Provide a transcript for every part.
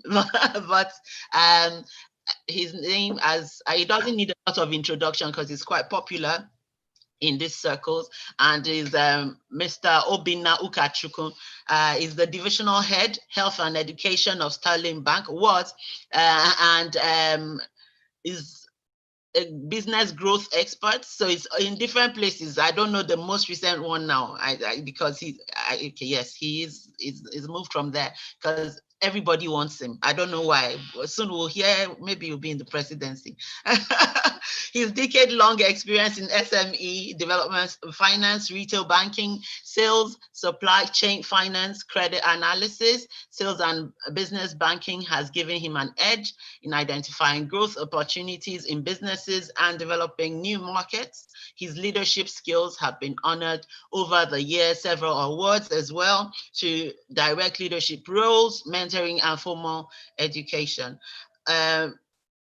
but his name, as he doesn't need a lot of introduction because he's quite popular in these circles, and is Mr. Obinna Ukachukwu, is the divisional head, health and education of Sterling Bank, and is a business growth expert. So it's in different places. I don't know the most recent one now, because he's moved from there because everybody wants him. I don't know why. Soon we'll hear, maybe he'll be in the presidency. His decade-long experience in SME development, finance, retail banking, sales, supply chain finance, credit analysis, sales and business banking has given him an edge in identifying growth opportunities in businesses and developing new markets. His leadership skills have been honored over the years, several awards as well, to direct leadership roles, mentoring, and formal education.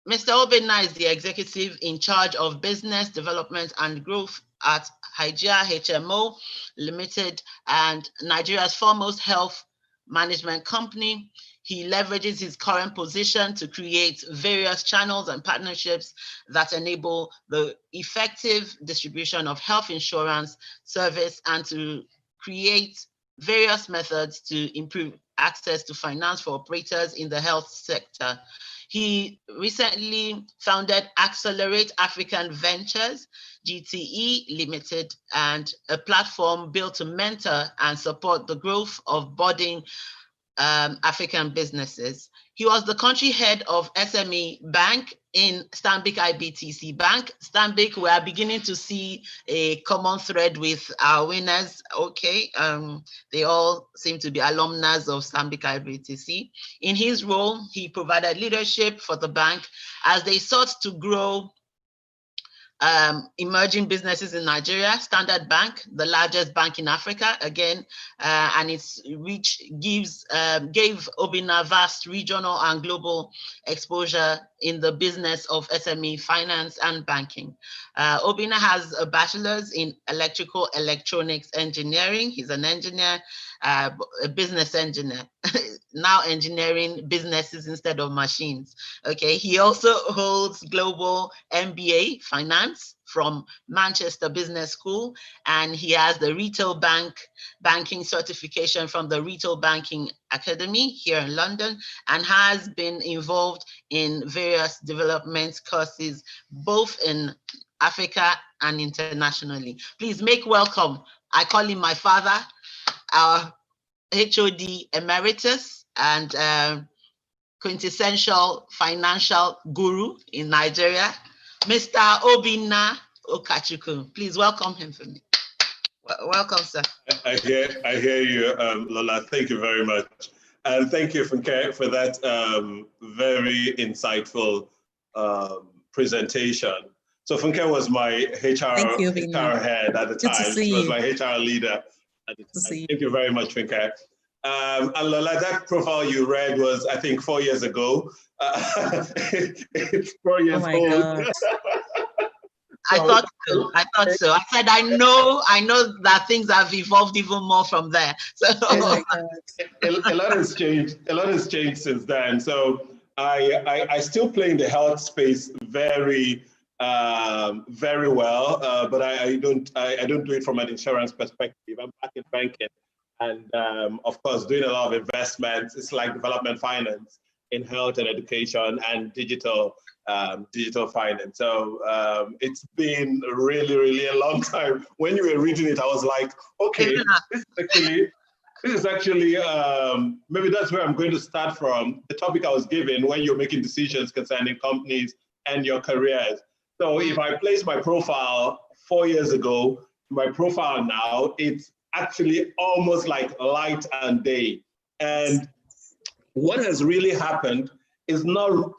Mr. Obinna is the executive in charge of business development and growth at Hygia HMO Limited and Nigeria's foremost health management company. He leverages his current position to create various channels and partnerships that enable the effective distribution of health insurance service and to create various methods to improve access to finance for operators in the health sector. He recently founded Accelerate African Ventures, GTE Limited, and a platform built to mentor and support the growth of budding African businesses. He was the country head of SME Bank in Stanbic IBTC Bank. Stanbic, we are beginning to see a common thread with our winners. Okay, they all seem to be alumnus of Stanbic IBTC. In his role, he provided leadership for the bank as they sought to grow emerging businesses in Nigeria. Standard Bank, the largest bank in Africa, again, and its reach gave Obinna vast regional and global exposure in the business of SME finance and banking. Obinna has a bachelor's in electrical electronics engineering. He's an engineer, a business engineer, now engineering businesses instead of machines. Okay, he also holds global MBA finance from Manchester Business School, and he has the retail banking certification from the Retail Banking Academy here in London, and has been involved in various development courses, both in Africa and internationally. Please make welcome, I call him my father, our HOD Emeritus and quintessential financial guru in Nigeria, Mr. Obinna Ukachukwu. Please welcome him for me. Welcome, sir. I hear you, Lola. Thank you very much. And thank you, Funke, for that very insightful presentation. So Funke was my HR head at the time. She was my HR leader at the time. Thank you very much, Funke. And Lola, that profile you read was, I think, 4 years ago. It's 4 years old. I thought so. I said, I know that things have evolved even more from there. So a lot has changed. A lot has changed since then. So I still play in the health space very well, but I don't do it from an insurance perspective. I'm back in banking, and of course doing a lot of investments. It's like development finance in health and education and digital finance. So it's been really a long time. When you were reading it, I was like, okay, this is actually maybe that's where I'm going to start from, the topic I was given when you're making decisions concerning companies and your careers. So if I place my profile 4 years ago, my profile now, it's actually almost like light and day. And what has really happened is not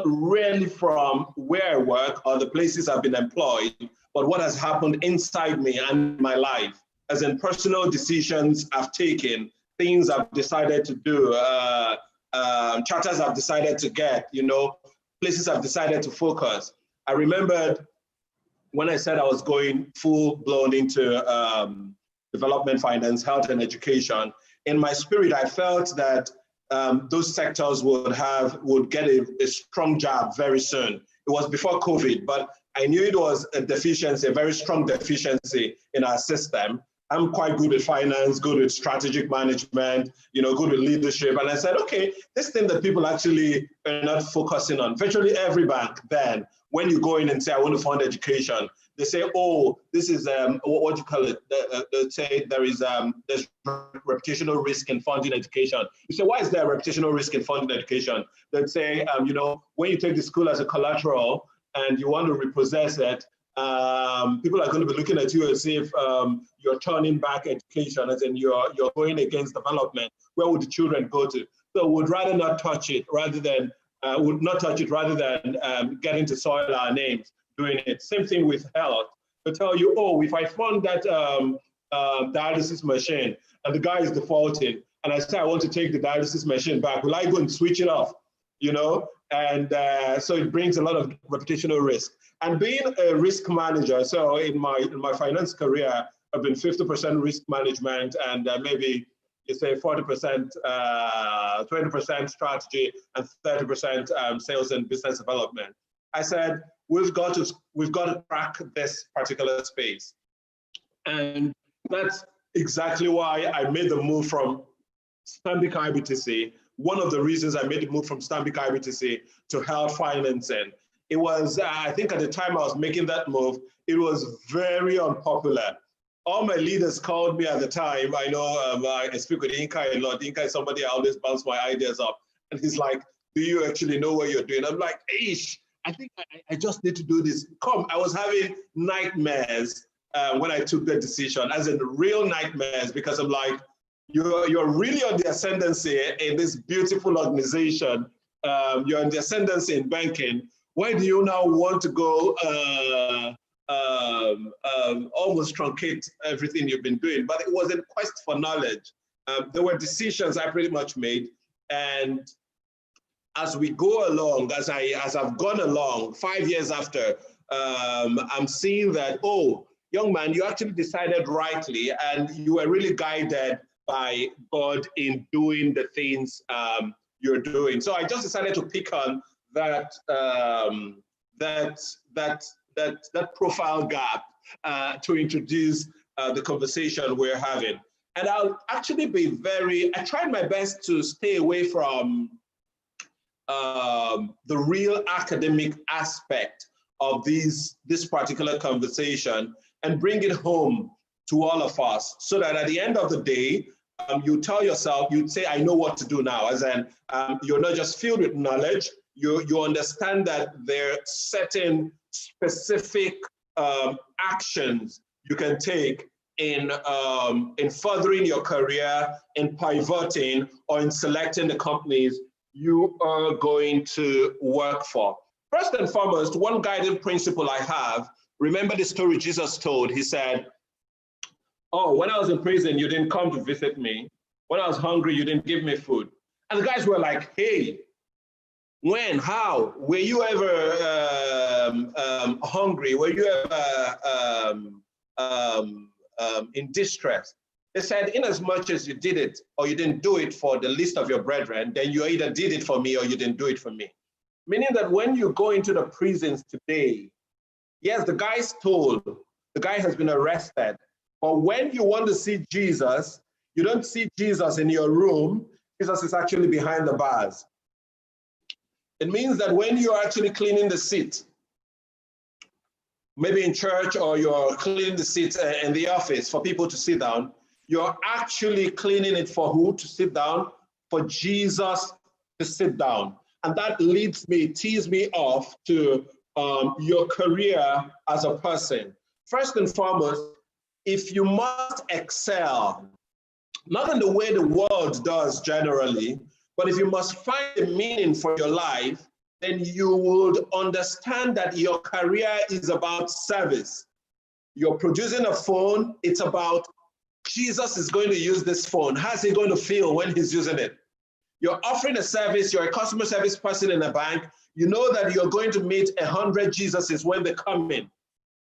really from where I work or the places I've been employed, but what has happened inside me and my life, as in personal decisions I've taken, things I've decided to do, charters I've decided to get, places I've decided to focus. I remembered when I said I was going full-blown into development finance, health and education. In my spirit, I felt that those sectors would get a strong jab very soon. It was before COVID, but I knew it was a deficiency, a very strong deficiency in our system. I'm quite good at finance, good with strategic management, good with leadership. And I said, okay, this thing that people actually are not focusing on, virtually every bank then, when you go in and say, I want to fund education, they say, oh, this is, what do you call it? They say there's reputational risk in funding education. You say, why is there a reputational risk in funding education? They'd say, when you take the school as a collateral and you want to repossess it, people are going to be looking at you as if you're turning back education, as in you're going against development. Where would the children go to? So would rather not touch it, rather than get into soil our names doing it. Same thing with health. They tell you, oh, if I fund that dialysis machine and the guy is defaulting, and I say I want to take the dialysis machine back, will I go and switch it off? And so it brings a lot of reputational risk. And being a risk manager, so in my finance career, I've been 50% risk management and maybe you say 40%, 20% strategy and 30% sales and business development. I said, we've got to crack this particular space. And that's exactly why I made the move from Stanbic IBTC. One of the reasons I made the move from Stanbic IBTC to health financing. It was, I think at the time I was making that move, it was very unpopular. All my leaders called me at the time. I know I speak with Inka a lot. Inka is somebody I always bounce my ideas off. And he's like, do you actually know what you're doing? I'm like, Ish, I think I just need to do this. I was having nightmares when I took the decision, as in real nightmares, because I'm like, you're really on the ascendancy in this beautiful organization. You're on the ascendancy in banking. Why do you now want to go almost truncate everything you've been doing? But it was a quest for knowledge. There were decisions I pretty much made. And as we go along, as I've gone along, 5 years after, I'm seeing that, oh, young man, you actually decided rightly and you were really guided by God in doing the things you're doing. So I just decided to pick on that profile gap to introduce the conversation we're having. And I'll actually be I tried my best to stay away from the real academic aspect of this particular conversation and bring it home to all of us, so that at the end of the day, you tell yourself, you'd say, I know what to do now, as in you're not just filled with knowledge, you understand that there are certain specific actions you can take in furthering your career, in pivoting, or in selecting the companies you are going to work for. First and foremost, one guiding principle I have, remember the story Jesus told. He said, oh, when I was in prison, you didn't come to visit me. When I was hungry, you didn't give me food. And the guys were like, hey, when, how, were you ever hungry? Were you ever in distress? They said, in as much as you did it or you didn't do it for the least of your brethren, then you either did it for me or you didn't do it for me. Meaning that when you go into the prisons today, yes, the guy's told, the guy has been arrested, but when you want to see Jesus, you don't see Jesus in your room. Jesus is actually behind the bars. It means that when you're actually cleaning the seat, maybe in church, or you're cleaning the seat in the office for people to sit down, you're actually cleaning it for who to sit down? For Jesus to sit down. And that tees me off to your career as a person. First and foremost, if you must excel, not in the way the world does generally, but if you must find a meaning for your life, then you would understand that your career is about service. You're producing a phone, it's about Jesus is going to use this phone. How's he going to feel when he's using it? You're offering a service, you're a customer service person in a bank, you know that you're going to meet 100 Jesuses when they come in.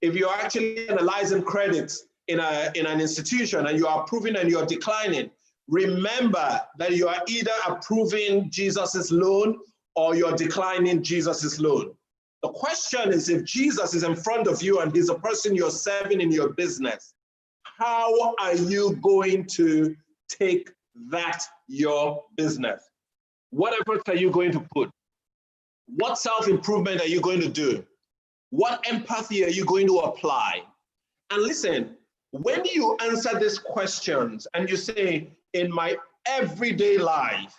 If you're actually analyzing credits in an institution and you are approving and you're declining, remember that you are either approving Jesus's loan or you're declining Jesus's loan. The question is, if Jesus is in front of you and he's a person you're serving in your business, how are you going to take that your business? What efforts are you going to put? What self-improvement are you going to do? What empathy are you going to apply? And listen, when you answer these questions and you say, in my everyday life,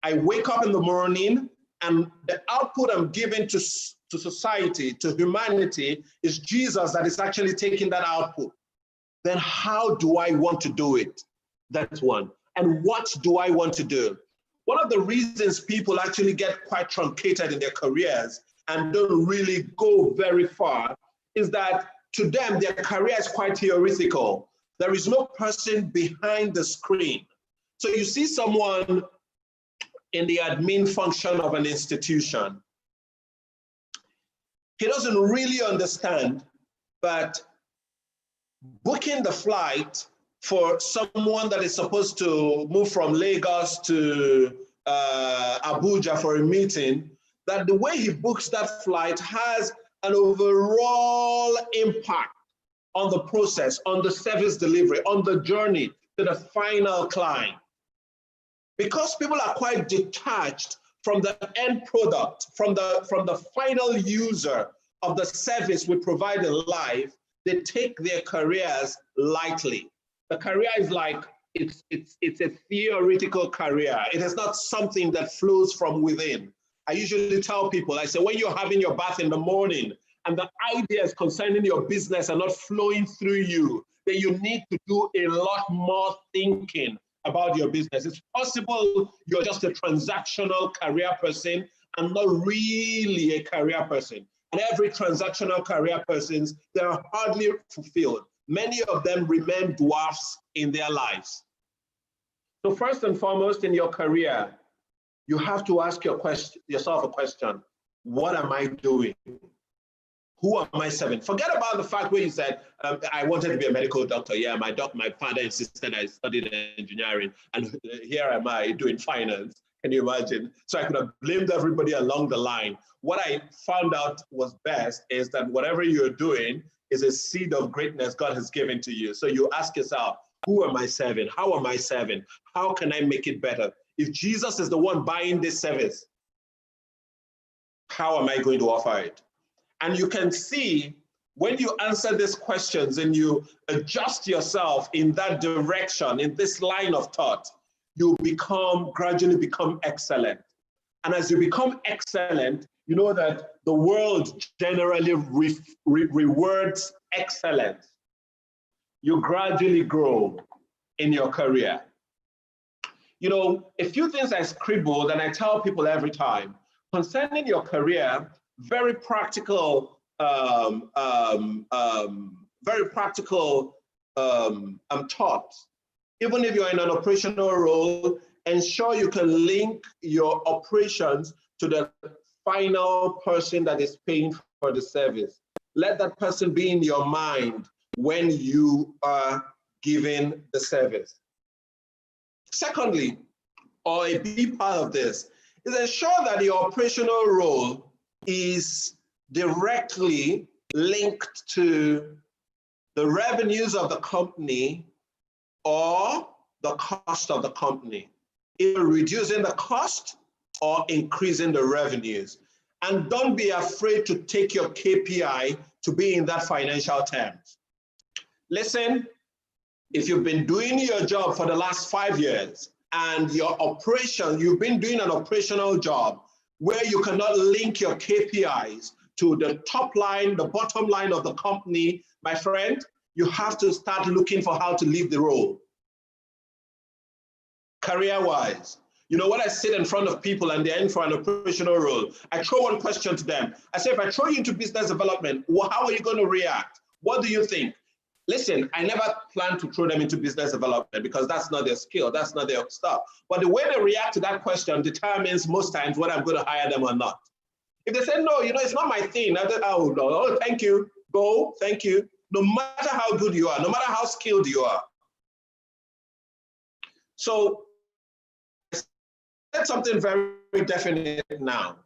I wake up in the morning and the output I'm giving to society, to humanity, is Jesus that is actually taking that output, then how do I want to do it? That's one. And what do I want to do? One of the reasons people actually get quite truncated in their careers and don't really go very far is that to them, their career is quite theoretical. There is no person behind the screen. So you see someone in the admin function of an institution. He doesn't really understand, but booking the flight for someone that is supposed to move from Lagos to Abuja for a meeting, that the way he books that flight has an overall impact on the process, on the service delivery, on the journey to the final client. Because people are quite detached from the end product, from the final user of the service we provide in life, they take their careers lightly. The career is like, it's a theoretical career. It is not something that flows from within. I usually tell people, I say, when you're having your bath in the morning and the ideas concerning your business are not flowing through you, then you need to do a lot more thinking about your business. It's possible you're just a transactional career person and not really a career person. And every transactional career persons, they are hardly fulfilled. Many of them remain dwarfs in their lives. So first and foremost in your career, you have to ask yourself a question. What am I doing? Who am I serving? Forget about the fact where you said, I wanted to be a medical doctor. Yeah, my father insisted I studied engineering, and here am I doing finance. Can you imagine? So I could have blamed everybody along the line. What I found out was best is that whatever you're doing is a seed of greatness God has given to you. So you ask yourself, who am I serving? How am I serving? How can I make it better? If Jesus is the one buying this service, how am I going to offer it? And you can see when you answer these questions and you adjust yourself in that direction, in this line of thought, you gradually become excellent. And as you become excellent, you know that the world generally rewards excellence. You gradually grow in your career. You know, a few things I scribbled and I tell people every time concerning your career, very practical, thoughts. Even if you're in an operational role, ensure you can link your operations to the final person that is paying for the service. Let that person be in your mind when you are giving the service. Secondly, or a big part of this, is ensure that your operational role is directly linked to the revenues of the company or the cost of the company, either reducing the cost or increasing the revenues. And don't be afraid to take your KPI to be in that financial terms. Listen, if you've been doing your job for the last 5 years and you've been doing an operational job where you cannot link your KPIs to the top line, the bottom line of the company, my friend, you have to start looking for how to leave the role. Career-wise, you know, when I sit in front of people and they're in for an operational role, I throw one question to them. I say, if I throw you into business development, how are you going to react? What do you think? Listen, I never plan to throw them into business development because that's not their skill, that's not their stuff. But the way they react to that question determines most times whether I'm going to hire them or not. If they say, no, you know, it's not my thing, oh, thank you, go, thank you. No matter how good you are, no matter how skilled you are. So that's something very definite now.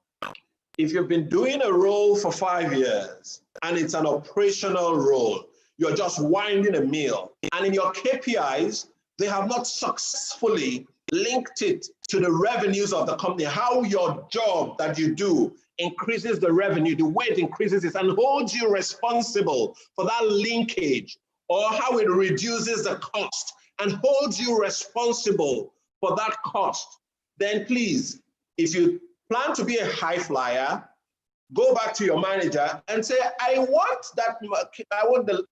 If you've been doing a role for 5 years and it's an operational role, you're just winding a mill, and in your KPIs, they have not successfully linked it to the revenues of the company, how your job that you do increases the revenue, the way it increases it, and holds you responsible for that linkage, or how it reduces the cost and holds you responsible for that cost, then please, if you plan to be a high flyer, go back to your manager and say, I want the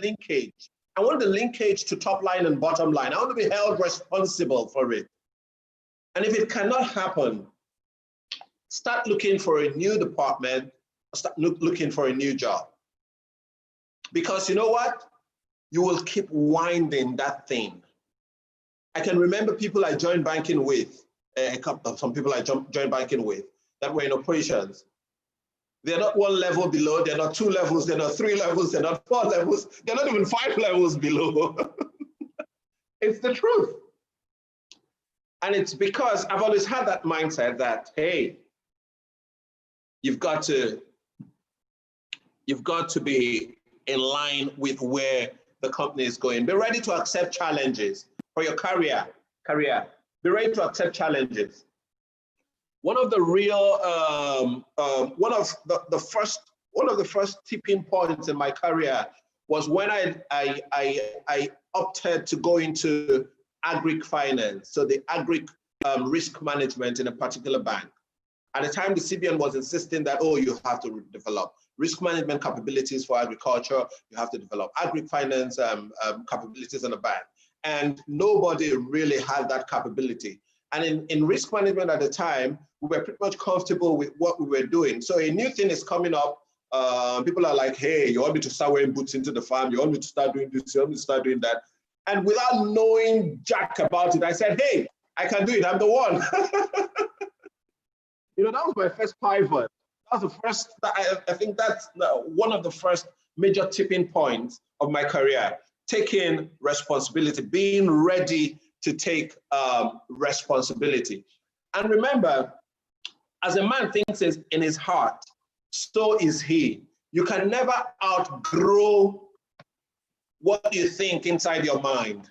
linkage. I want the linkage to top line and bottom line. I want to be held responsible for it. And if it cannot happen, start looking for a new department, start looking for a new job. Because you know what? You will keep winding that thing. I can remember people I joined banking with, some people I joined banking with that were in operations. They're not one level below, they're not 2 levels, they're not 3 levels, they're not 4 levels, they're not even 5 levels below. It's the truth. And it's because I've always had that mindset that, hey, you've got to be in line with where the company is going. Be ready to accept challenges for your career. Be ready to accept challenges. One of the real, one of the first tipping points in my career was when I opted to go into agric finance, so the agric risk management in a particular bank. At the time, the CBN was insisting that, oh, you have to develop risk management capabilities for agriculture, you have to develop agric finance capabilities in a bank. And nobody really had that capability. And in risk management at the time, we were pretty much comfortable with what we were doing. So a new thing is coming up. People are like, hey, you want me to start wearing boots into the farm? You want me to start doing this? You want me to start doing that? And without knowing jack about it, I said, hey, I can do it. I'm the one. You know, that was my first pivot. That was the first, I think that's one of the first major tipping points of my career. Taking responsibility, being ready to take responsibility. And remember, as a man thinks in his heart, so is he. You can never outgrow what you think inside your mind.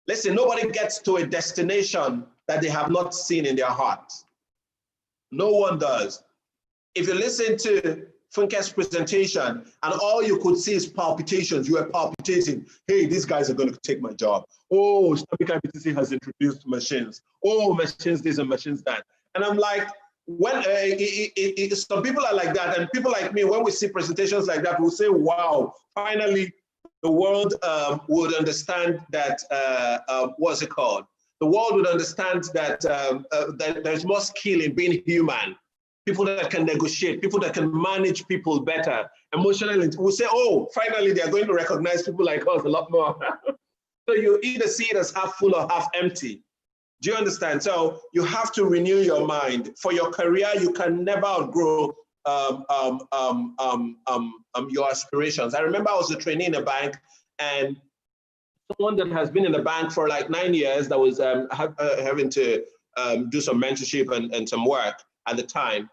Listen, nobody gets to a destination that they have not seen in their heart. No one does. If you listen to Funke's presentation and all you could see is palpitations, you were palpitating. Hey, these guys are going to take my job. Oh, Stanbic IBTC has introduced machines. Oh, machines this and machines that. And I'm like, when some people are like that, and people like me, when we see presentations like that, we'll say, wow, finally the world would understand that, what's it called? The world would understand that, that there's more skill in being human. People that can negotiate, people that can manage people better, emotionally. We'll say, oh, finally, they're going to recognize people like us a lot more. So you either see it as half full or half empty. Do you understand? So you have to renew your mind. For your career, you can never outgrow your aspirations. I remember I was a trainee in a bank, and someone that has been in the bank for like 9 years that was having to do some mentorship and some work at the time,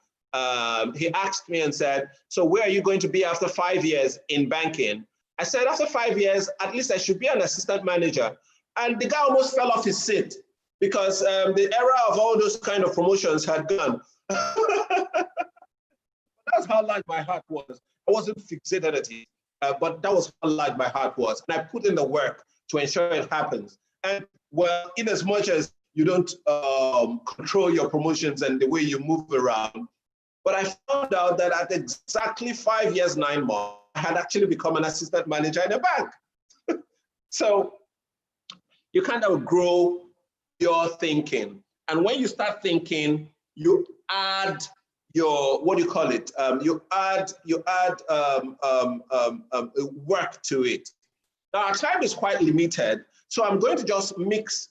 he asked me and said, so where are you going to be after 5 years in banking? I said, after 5 years, at least I should be an assistant manager. And the guy almost fell off his seat because the era of all those kind of promotions had gone. That's how light my heart was. I wasn't fixated at it, but that was how light my heart was. And I put in the work to ensure it happens. And well, in as much as you don't control your promotions and the way you move around. But I found out that at exactly 5 years, 9 months, I had actually become an assistant manager in a bank. So you kind of grow your thinking. And when you start thinking, you add your, what do you call it? You add work to it. Now our time is quite limited. So I'm going to just mix,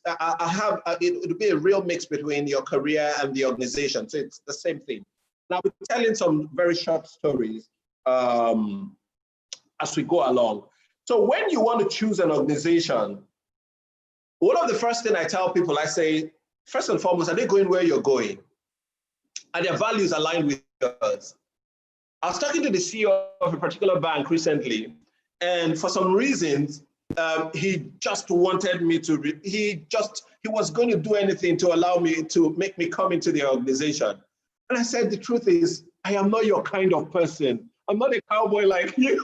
it'll be a real mix between your career and the organization. So it's the same thing. Now we're telling some very short stories as we go along. So when you want to choose an organization, one of the first things I tell people, I say, first and foremost, are they going where you're going? Are their values aligned with yours? I was talking to the CEO of a particular bank recently, and for some reasons, he just wanted me to, he was going to do anything to allow me, to make me come into the organization. And I said, the truth is, I am not your kind of person. I'm not a cowboy like you.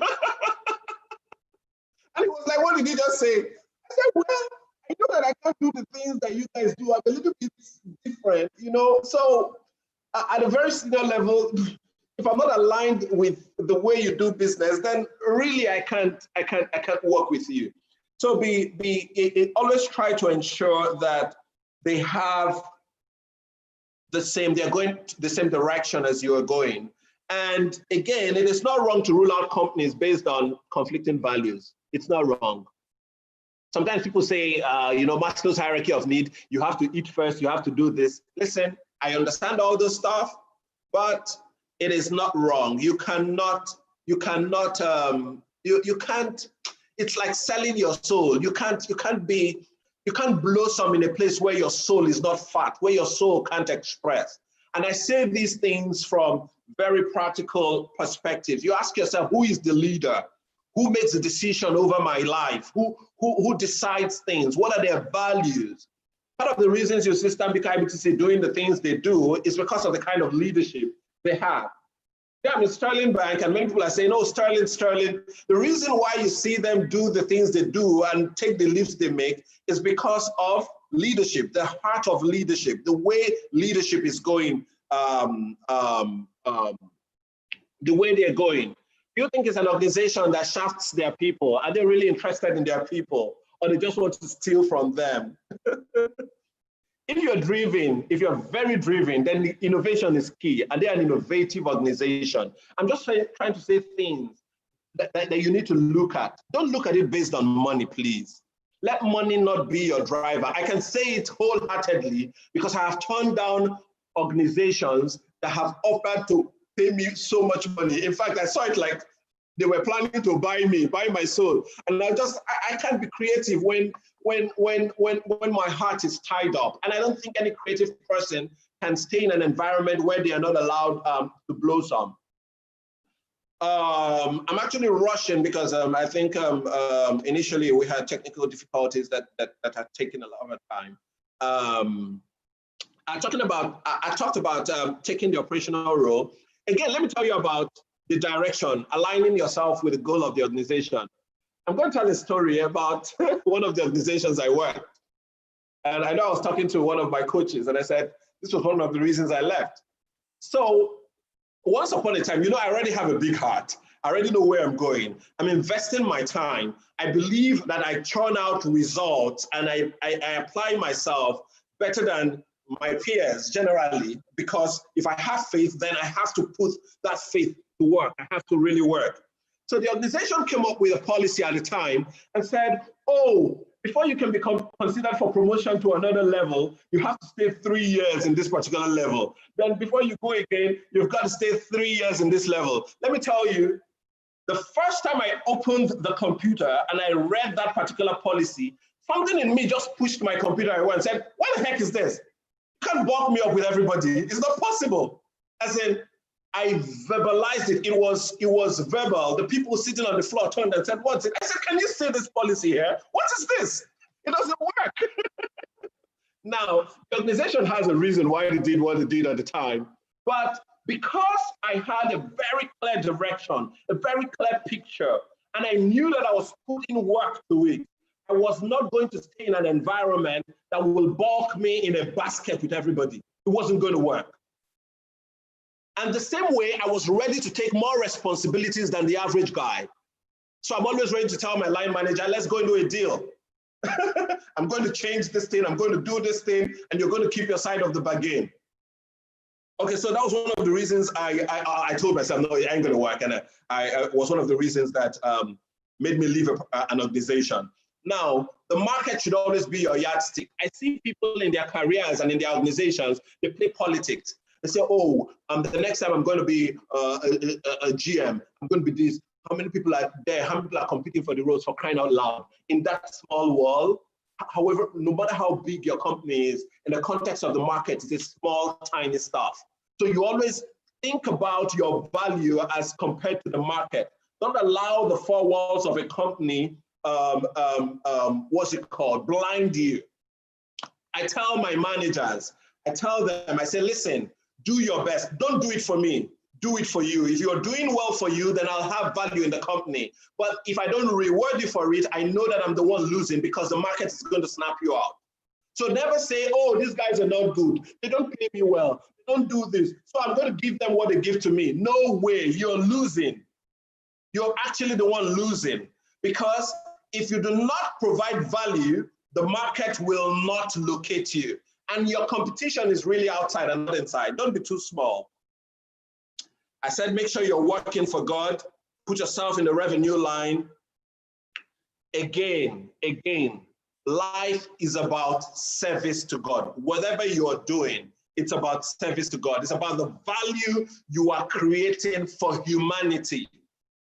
And he was like, what did you just say? I said, well, I know that I can't do the things that you guys do. I'm a little bit different, you know? So at a very senior level, if I'm not aligned with the way you do business, then really I can't work with you. So always try to ensure that they have they're going the same direction as you are going. And again, it is not wrong to rule out companies based on conflicting values. It's not wrong. Sometimes people say, Maslow's hierarchy of need, you have to eat first, you have to do this. Listen, I understand all this stuff, but it is not wrong. You can't, it's like selling your soul. You can't blossom in a place where your soul is not fat, where your soul can't express. And I say these things from very practical perspectives. You ask yourself, who is the leader? Who makes the decision over my life? Who decides things? What are their values? Part of the reasons you see Stanbic IBTC doing the things they do is because of the kind of leadership they have. Yeah, I mean, Sterling Bank, and many people are saying, oh, Sterling. The reason why you see them do the things they do and take the leaps they make is because of leadership, the heart of leadership, the way leadership is going, the way they're going. Do you think it's an organization that shafts their people? Are they really interested in their people, or they just want to steal from them? If you're driven, if you're very driven, then the innovation is key, and they're an innovative organization. I'm just trying to say things that you need to look at. Don't look at it based on money, please. Let money not be your driver. I can say it wholeheartedly because I have turned down organizations that have offered to pay me so much money. In fact, I saw it like they were planning to buy my soul. And I can't be creative when my heart is tied up. And I don't think any creative person can stay in an environment where they are not allowed to blossom. I'm actually rushing because I think initially we had technical difficulties that had taken a lot of time. I talked about taking the operational role. Again, let me tell you about the direction, aligning yourself with the goal of the organization. I'm going to tell a story about one of the organizations I worked. And I know I was talking to one of my coaches and I said, this was one of the reasons I left. So once upon a time, I already have a big heart. I already know where I'm going. I'm investing my time. I believe that I churn out results and I apply myself better than my peers generally, because if I have faith, then I have to put that faith to work. I have to really work. So the organization came up with a policy at the time and said, oh, before you can become considered for promotion to another level, you have to stay 3 years in this particular level. Then before you go again, you've got to stay 3 years in this level. Let me tell you, the first time I opened the computer and I read that particular policy, something in me just pushed my computer away and said, what the heck is this? You can't bulk me up with everybody. It's not possible. As in, I verbalized it. It was verbal. The people sitting on the floor turned and said, what's it? I said, can you see this policy here? What is this? It doesn't work. Now, the organization has a reason why they did what they did at the time. But because I had a very clear direction, a very clear picture, and I knew that I was putting work to it, I was not going to stay in an environment that will bulk me in a basket with everybody. It wasn't going to work. And the same way, I was ready to take more responsibilities than the average guy. So I'm always ready to tell my line manager, let's go into a deal. I'm going to change this thing, I'm going to do this thing, and you're going to keep your side of the bargain. Okay, so that was one of the reasons I told myself, no, it ain't going to work. And I was one of the reasons that made me leave an organization. Now, the market should always be your yardstick. I see people in their careers and in their organizations, they play politics. They say, oh, the next time I'm going to be a GM, I'm going to be this. How many people are there? How many people are competing for the roles, for crying out loud? In that small world, However, no matter how big your company is, in the context of the market, it is small, tiny stuff. So you always think about your value as compared to the market. Don't allow the four walls of a company, blind you. I tell my managers, I tell them, I say, listen, do your best. Don't do it for me. Do it for you. If you're doing well for you, then I'll have value in the company. But if I don't reward you for it, I know that I'm the one losing because the market is going to snap you out. So never say, oh, these guys are not good. They don't pay me well. They don't do this. So I'm going to give them what they give to me. No way, you're losing. You're actually the one losing, because if you do not provide value, the market will not locate you. And your competition is really outside and not inside. Don't be too small. I said, make sure you're working for God. Put yourself in the revenue line. Again, life is about service to God. Whatever you are doing, it's about service to God. It's about the value you are creating for humanity.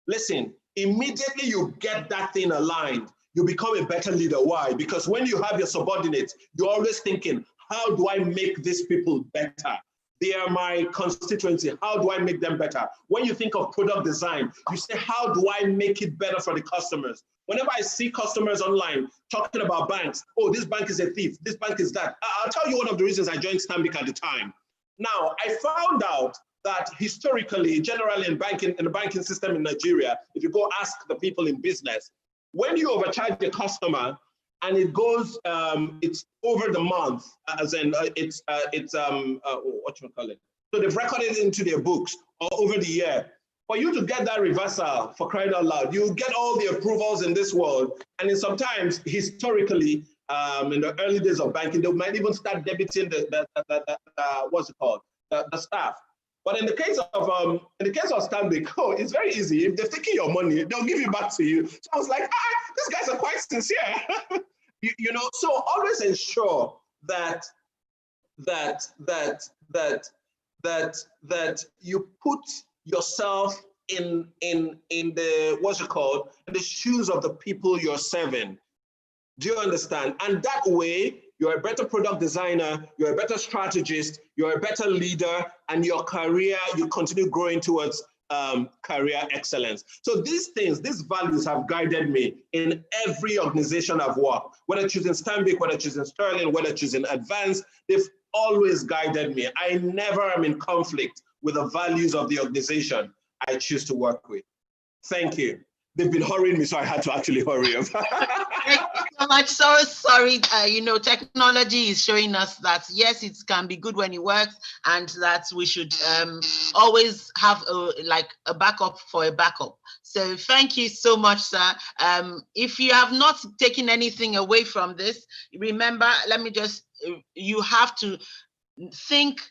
Listen, immediately you get that thing aligned, you become a better leader. Why? Because when you have your subordinates, you're always thinking, how do I make these people better? They are my constituency. How do I make them better? When you think of product design, you say, how do I make it better for the customers? Whenever I see customers online talking about banks, oh, this bank is a thief, this bank is that. I'll tell you one of the reasons I joined Stanbic at the time. Now, I found out that historically, generally in the banking system in Nigeria, if you go ask the people in business, when you overcharge a customer, and it goes, it's over the month, as in what you call it? So they've recorded it into their books or over the year. For you to get that reversal, for crying out loud, you get all the approvals in this world. And then sometimes, historically, in the early days of banking, they might even start debiting the staff. But in the case of Stanbic, oh, it's very easy. If they're taking your money, they'll give it back to you. So I was like, these guys are quite sincere. you know, so always ensure that you put yourself in the in the shoes of the people you're serving. Do you understand? And that way, you're a better product designer, you're a better strategist, you're a better leader, and your career, you continue growing towards career excellence. So these things, these values have guided me in every organization I've worked, whether choosing Stanbic, whether choosing Sterling, whether choosing Advance, they've always guided me. I never am in conflict with the values of the organization I choose to work with. Thank you. They've been hurrying me, so I had to actually hurry up. Thank you so much. So sorry, you know, technology is showing us that yes, it can be good when it works, and that we should always have a backup for a backup. So thank you so much, sir. If you have not taken anything away from this, remember, you have to think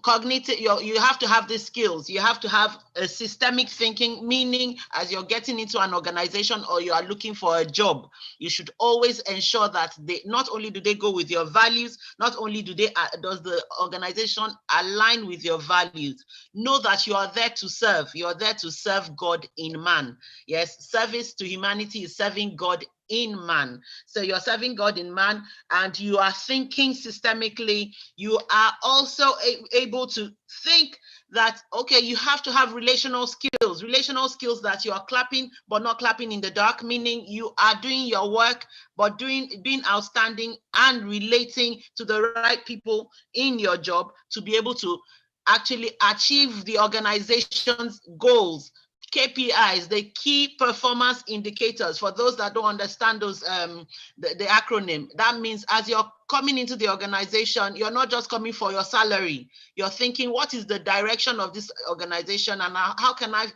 cognitive. You have to have these skills. You have to have a systemic thinking, meaning as you're getting into an organization or you are looking for a job, you should always ensure that they not only do they go with your values, not only does the organization align with your values. Know that you are there to serve. You are there to serve God in man. Yes, service to humanity is serving God in man. So you're serving God in man, and you are thinking systemically. You are also able to think that, okay, you have to have relational skills that you are clapping, but not clapping in the dark, meaning you are doing your work, but being outstanding and relating to the right people in your job to be able to actually achieve the organization's goals. KPIs, the key performance indicators. For those that don't understand those, the acronym, that means as you're coming into the organization, you're not just coming for your salary. You're thinking, what is the direction of this organization, and how can I,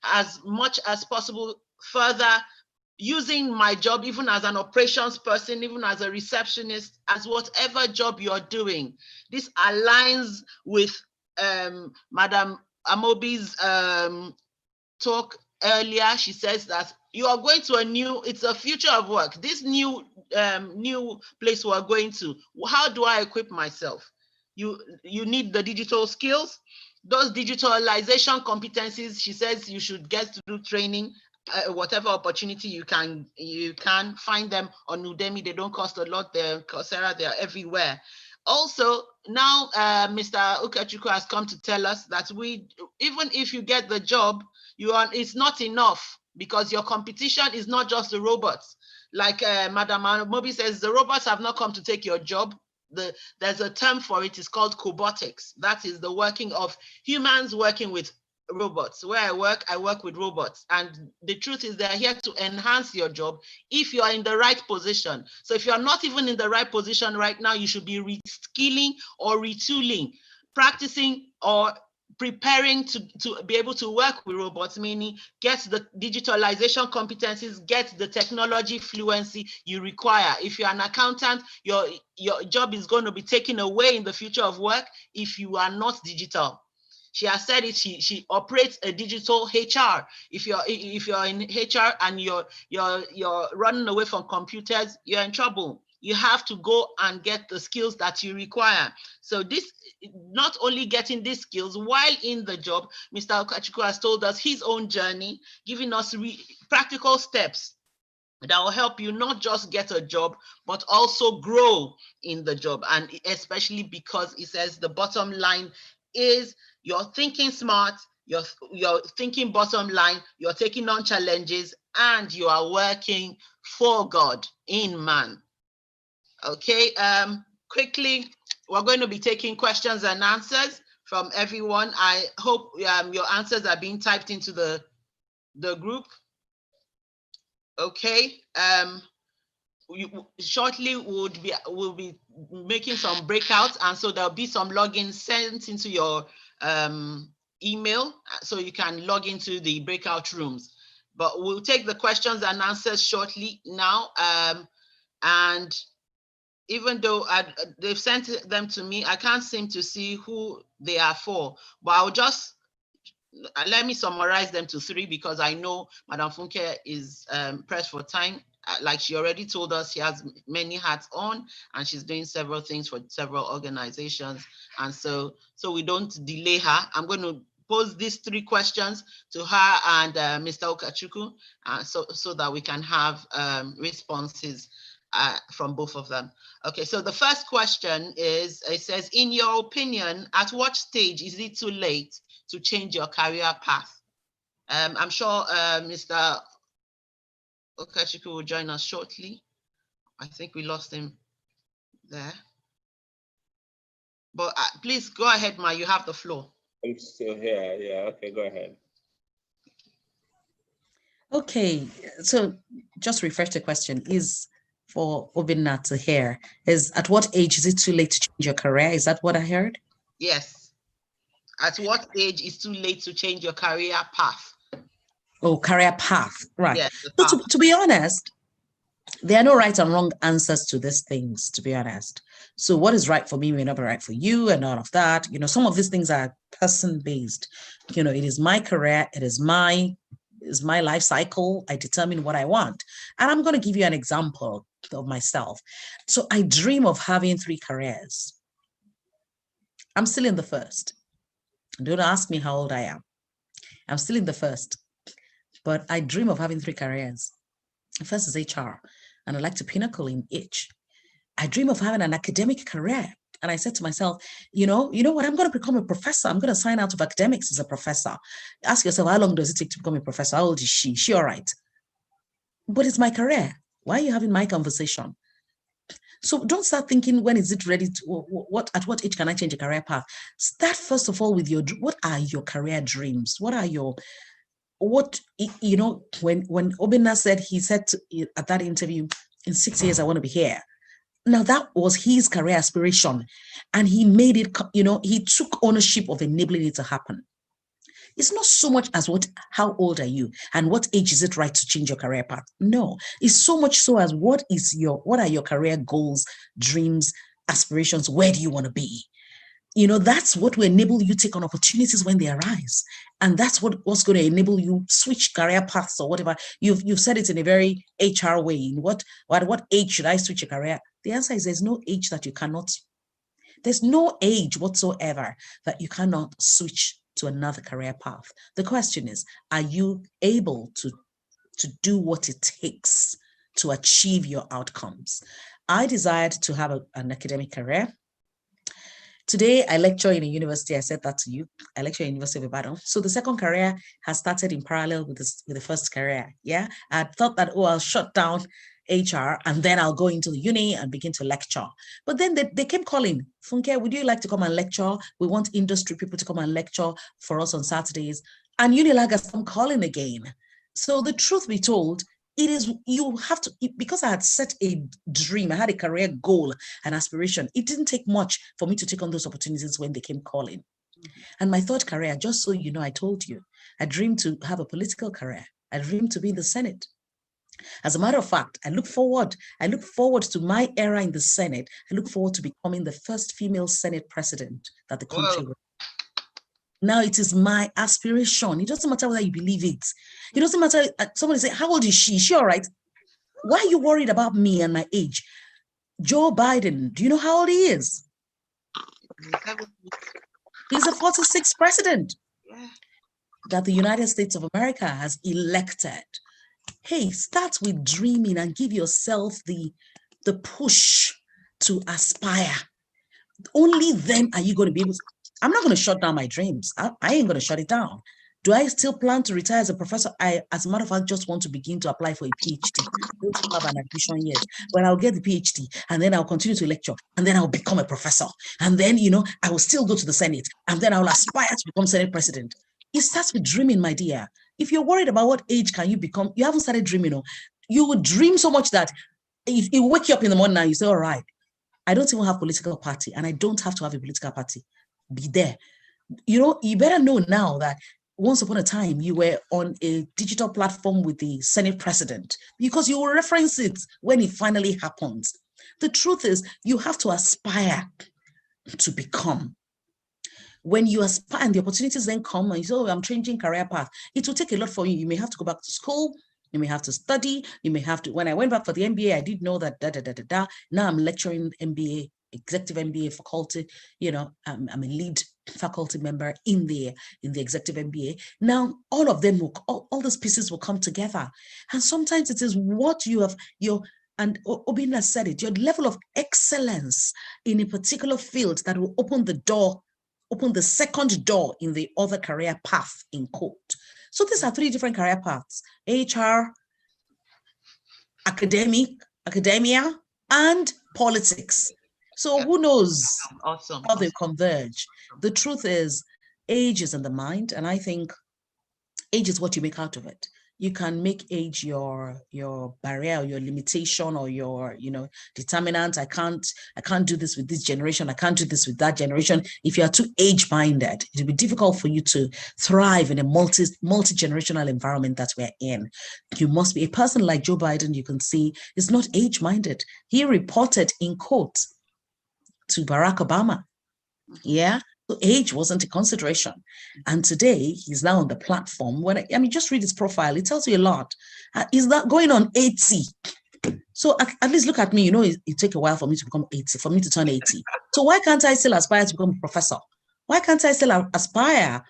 as much as possible, further using my job, even as an operations person, even as a receptionist, as whatever job you're doing. This aligns with Madam Amobi's talk earlier. She says that you are going to it's a future of work. This new place we're going to, how do I equip myself? You need the digital skills, those digitalization competencies. She says you should get to do training. whatever opportunity you can find them on Udemy. They don't cost a lot. They're Coursera, they're everywhere. Also, now Mr. Ukachukwu has come to tell us that even if you get the job, it's not enough, because your competition is not just the robots. Like Madam Mobi says, the robots have not come to take your job. There's a term for it. It's called cobotics. That is the working of humans working with robots. Where I work with robots. And the truth is they're here to enhance your job if you are in the right position. So if you're not even in the right position right now, you should be reskilling or retooling, practicing or preparing to be able to work with robots, meaning get the digitalization competencies, get the technology fluency you require. If you're an accountant, your job is going to be taken away in the future of work if you are not digital. She has said it. She operates a digital HR. If you're in HR and you're running away from computers, you're in trouble. You have to go and get the skills that you require. So this, not only getting these skills while in the job, Mr. Ukachukwu has told us his own journey, giving us practical steps that will help you not just get a job, but also grow in the job. And especially because he says the bottom line is you're thinking smart, you're thinking bottom line, you're taking on challenges, and you are working for God in man. Okay, quickly, we're going to be taking questions and answers from everyone. I hope your answers are being typed into the group. Okay, shortly we'll be making some breakouts, and so there'll be some logins sent into your email, so you can log into the breakout rooms. But we'll take the questions and answers shortly now. And even though they've sent them to me, I can't seem to see who they are for, but I'll just let me summarize them to 3, because I know Madam Funke is pressed for time. Like she already told us, she has many hats on and she's doing several things for several organizations. And so we don't delay her. I'm going to pose these 3 questions to her and Mr. Ukachukwu, so that we can have responses from both of them. Okay, so the first question is, it says, in your opinion, at what stage is it too late to change your career path? I'm sure Mr. Ukachukwu will join us shortly. I think we lost him there. But please go ahead, Ma, you have the floor. I'm still here, yeah, okay, go ahead. Okay, so just refresh the question. Is for Obinna to hear, is at what age is it too late to change your career? Is that what I heard? Yes. At what age is too late to change your career path? Oh, career path, right. Yes, so to be honest, there are no right and wrong answers to these things, to be honest. So what is right for me may not be right for you, and all of that. You know, some of these things are person-based. You know, it is my career, it is my life cycle. I determine what I want. And I'm going to give you an example of myself. So I dream of having 3 careers. I'm still in the first. Don't ask me how old I am. I'm still in the first, but I dream of having 3 careers. The first is HR, and I'd like to pinnacle in each. I dream of having an academic career. And I said to myself, you know what, I'm going to become a professor. I'm going to sign out of academics as a professor. Ask yourself, how long does it take to become a professor? How old is she? She all right? But it's my career. Why are you having my conversation? So don't start thinking, when is it ready to, at what age can I change a career path? Start first of all with what are your career dreams? When Obinna said, he said at that interview, in 6 years, I want to be here. Now that was his career aspiration, and he made it, he took ownership of enabling it to happen. It's not so much as how old are you and what age is it right to change your career path? No, it's so much so as what are your career goals, dreams, aspirations? Where do you want to be? That's what will enable you take on opportunities when they arise. And that's what's going to enable you switch career paths or whatever. You've said it in a very HR way. At what age should I switch a career? The answer is there's no age that you cannot. There's no age whatsoever that you cannot switch to another career path. The question is, are you able to to do what it takes to achieve your outcomes. I desired to have an academic career. Today, I lecture in a university. I said that to you. I lecture in University of Ibadan. So the second career has started in parallel with the first career. Yeah, I thought that, I'll shut down HR and then I'll go into the uni and begin to lecture. But then they came calling, Funke, would you like to come and lecture? We want industry people to come and lecture for us on Saturdays. And Unilag has come calling again. So the truth be told, it is, you have to, because I had set a dream, I had a career goal, an aspiration. It didn't take much for me to take on those opportunities when they came calling. And my third career, just so you know, I told you, I dreamed to have a political career. I dreamed to be in the Senate. As a matter of fact, I look forward to my era in the Senate. I look forward to becoming the first female Senate president that the country will. Now it is my aspiration. It doesn't matter whether you believe it. It doesn't matter. Somebody say, how old is she? Is she all right? Why are you worried about me and my age? Joe Biden, do you know how old he is? He's the 46th president that the United States of America has elected. Hey, start with dreaming and give yourself the push to aspire. Only then are you going to be able to. I'm not going to shut down my dreams. I ain't going to shut it down. Do I still plan to retire as a professor? As a matter of fact, just want to begin to apply for a PhD. I don't have an admission yet, but I'll get the PhD and then I'll continue to lecture and then I'll become a professor. And then, I will still go to the Senate and then I'll aspire to become Senate president. It starts with dreaming, my dear. If you're worried about what age can you become, you haven't started dreaming. You would dream so much that if you wake you up in the morning and you say, all right, I don't even have a political party and I don't have to have a political party. Be there. You better know now that once upon a time you were on a digital platform with the Senate president because you will reference it when it finally happens. The truth is you have to aspire to become. When you aspire and the opportunities then come and you say, oh, I'm changing career path, it will take a lot for you. You may have to go back to school. You may have to study. You may have to, when I went back for the MBA, I did know that Now I'm lecturing MBA, executive MBA faculty. I'm a lead faculty member in the executive MBA. Now, all of them, all those pieces will come together. And sometimes it is what you have, and Obinna said it, your level of excellence in a particular field that will open the second door in the other career path, in quote. So these are three different career paths: HR, academia, and politics. So who knows how they converge? The truth is, age is in the mind, and I think age is what you make out of it. You can make age your barrier, or your limitation, or your determinant. I can't do this with this generation. I can't do this with that generation. If you are too age-minded, it will be difficult for you to thrive in a multi-generational environment that we're in. You must be a person like Joe Biden. You can see is not age-minded. He reported in court to Barack Obama. Yeah. So age wasn't a consideration. And today he's now on the platform. Just read his profile. It tells you a lot. He's not going on 80. So at least look at me, it take a while for me to become 80, for me to turn 80. So why can't I still aspire to become a professor? Why can't I still aspire,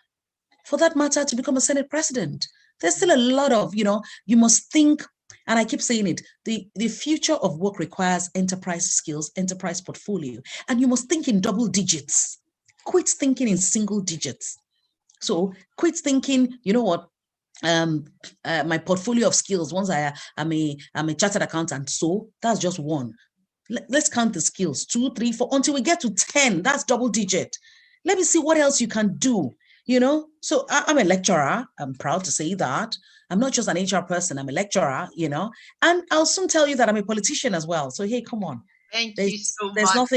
for that matter, to become a Senate president? There's still a lot of, you must think, and I keep saying it, the future of work requires enterprise skills, enterprise portfolio, and you must think in double digits. Quit thinking in single digits. So quit thinking, my portfolio of skills, once I'm a chartered accountant, so that's just one. Let's count the skills, 2, 3, 4, until we get to 10, that's double digit. Let me see what else you can do, So I'm a lecturer, I'm proud to say that. I'm not just an HR person, I'm a lecturer, and I'll soon tell you that I'm a politician as well. So hey, come on. Thank you so there's much.